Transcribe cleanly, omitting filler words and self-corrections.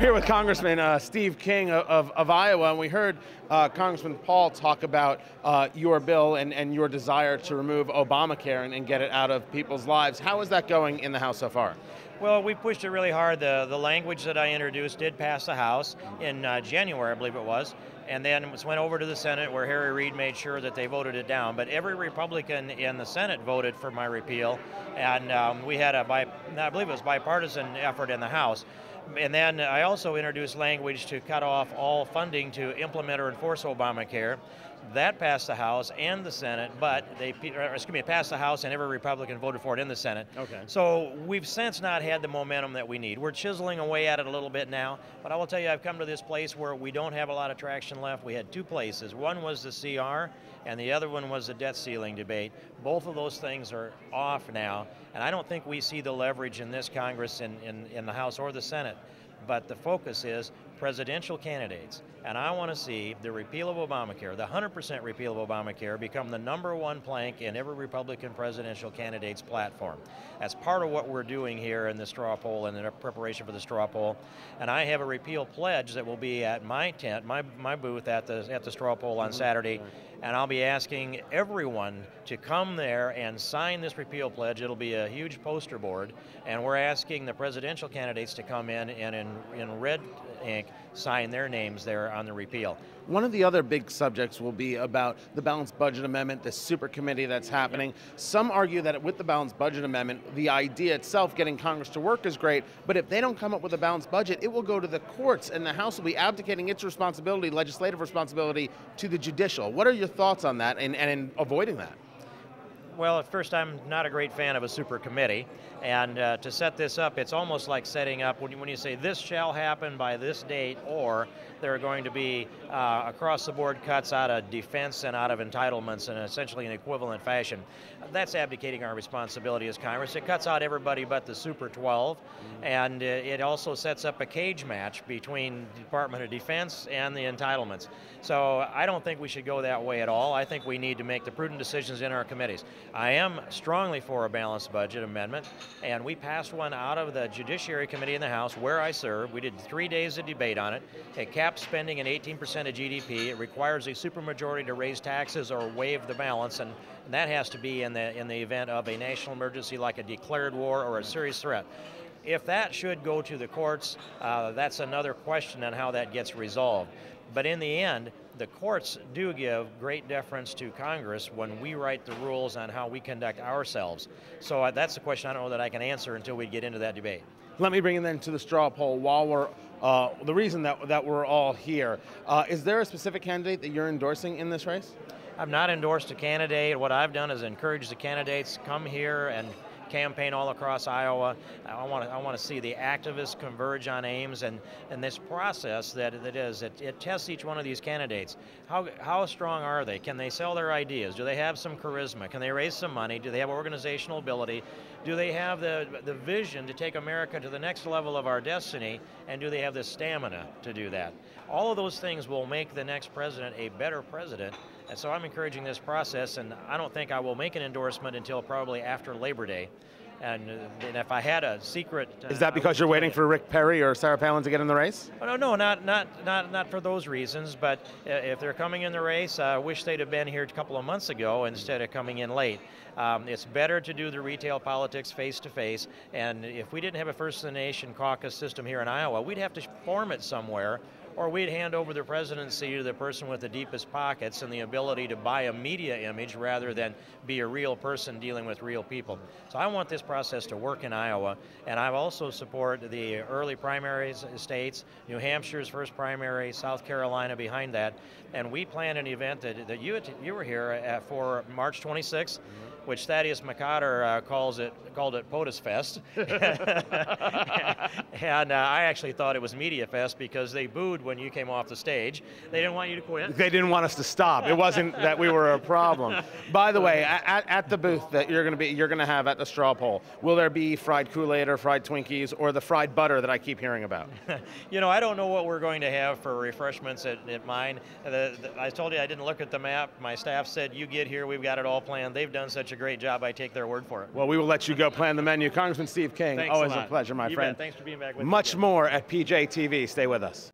here with Congressman Steve King of Iowa, and we heard Congressman Paul talk about your bill and your desire to remove Obamacare and get it out of people's lives. How is that going in the House so far? Well, we pushed it really hard. The language that I introduced did pass the House in January, I believe it was, and then it went over to the Senate where Harry Reid made sure that they voted it down. But every Republican in the Senate voted for my repeal, and we had I believe it was bipartisan effort in the House. And then I also introduced language to cut off all funding to implement or enforce Obamacare. That passed the House and the Senate, but it passed the House and every Republican voted for it in the Senate. Okay. So we've since not had the momentum that we need. We're chiseling away at it a little bit now, but I will tell you, I've come to this place where we don't have a lot of traction left. We had two places. One was the CR, and the other one was the debt ceiling debate. Both of those things are off now, and I don't think we see the leverage in this Congress in the House or the Senate. But the focus is presidential candidates. And I want to see the repeal of Obamacare, the 100% repeal of Obamacare, become the #1 plank in every Republican presidential candidate's platform. That's part of what we're doing here in the straw poll and in preparation for the straw poll. And I have a repeal pledge that will be at my tent, my booth at the straw poll on Saturday. And I'll be asking everyone to come there and sign this repeal pledge. It'll be a huge poster board. And we're asking the presidential candidates to come in and in red ink sign their names there on the repeal. One of the other big subjects will be about the balanced budget amendment, the super committee that's happening. Yep. Some argue that with the balanced budget amendment, the idea itself, getting Congress to work, is great, but if they don't come up with a balanced budget, it will go to the courts, and the House will be abdicating its responsibility, legislative responsibility, to the judicial. What are your thoughts on that and in avoiding that? Well, at first, I'm not a great fan of a super committee, and to set this up, it's almost like setting up, when you say this shall happen by this date, or there are going to be across-the-board cuts out of defense and out of entitlements in essentially an equivalent fashion. That's abdicating our responsibility as Congress. It cuts out everybody but the Super 12, and it also sets up a cage match between the Department of Defense and the entitlements. So I don't think we should go that way at all. I think we need to make the prudent decisions in our committees. I am strongly for a balanced budget amendment, and we passed one out of the Judiciary Committee in the House where I serve. We did 3 days of debate on it. It caps spending at 18% of GDP. It requires a supermajority to raise taxes or waive the balance, and that has to be in the event of a national emergency like a declared war or a serious threat. If that should go to the courts, that's another question on how that gets resolved. But in the end, the courts do give great deference to Congress when we write the rules on how we conduct ourselves. So that's a question I don't know that I can answer until we get into that debate. Let me bring it then to the straw poll. While we're, the reason that we're all here, is there a specific candidate that you're endorsing in this race? I've not endorsed a candidate. What I've done is encourage the candidates to come here and campaign all across Iowa. I want to see the activists converge on aims, and this process that it tests each one of these candidates. How strong are they? Can they sell their ideas? Do they have some charisma? Can they raise some money? Do they have organizational ability? Do they have the vision to take America to the next level of our destiny? And do they have the stamina to do that? All of those things will make the next president a better president. And so I'm encouraging this process, and I don't think I will make an endorsement until probably after Labor Day. And if I had a secret... Is that because you're waiting for Rick Perry or Sarah Palin to get in the race? Oh, no, not for those reasons, but if they're coming in the race, I wish they'd have been here a couple of months ago instead of coming in late. It's better to do the retail politics face-to-face, and if we didn't have a First-of-the-Nation caucus system here in Iowa, we'd have to form it somewhere, or we'd hand over the presidency to the person with the deepest pockets and the ability to buy a media image rather than be a real person dealing with real people. So I want this process to work in Iowa, and I also support the early primaries states, New Hampshire's first primary, South Carolina behind that, and we planned an event that you were here for March 26th, which Thaddeus McCotter called it POTUS Fest. And I actually thought it was Media Fest because they booed when you came off the stage. They didn't want you to quit. They didn't want us to stop. It wasn't that we were a problem. By the way, at the booth that you're going to have at the straw poll, will there be fried Kool-Aid or fried Twinkies or the fried butter that I keep hearing about? You know, I don't know what we're going to have for refreshments at mine. I told you I didn't look at the map. My staff said, you get here, we've got it all planned. They've done such a great job, I take their word for it. Well, we will let you go plan the menu. Congressman Steve King, Thanks always a a lot. pleasure, my You friend. bet. Thanks for being back with us. Much more at PJTV. Stay with us.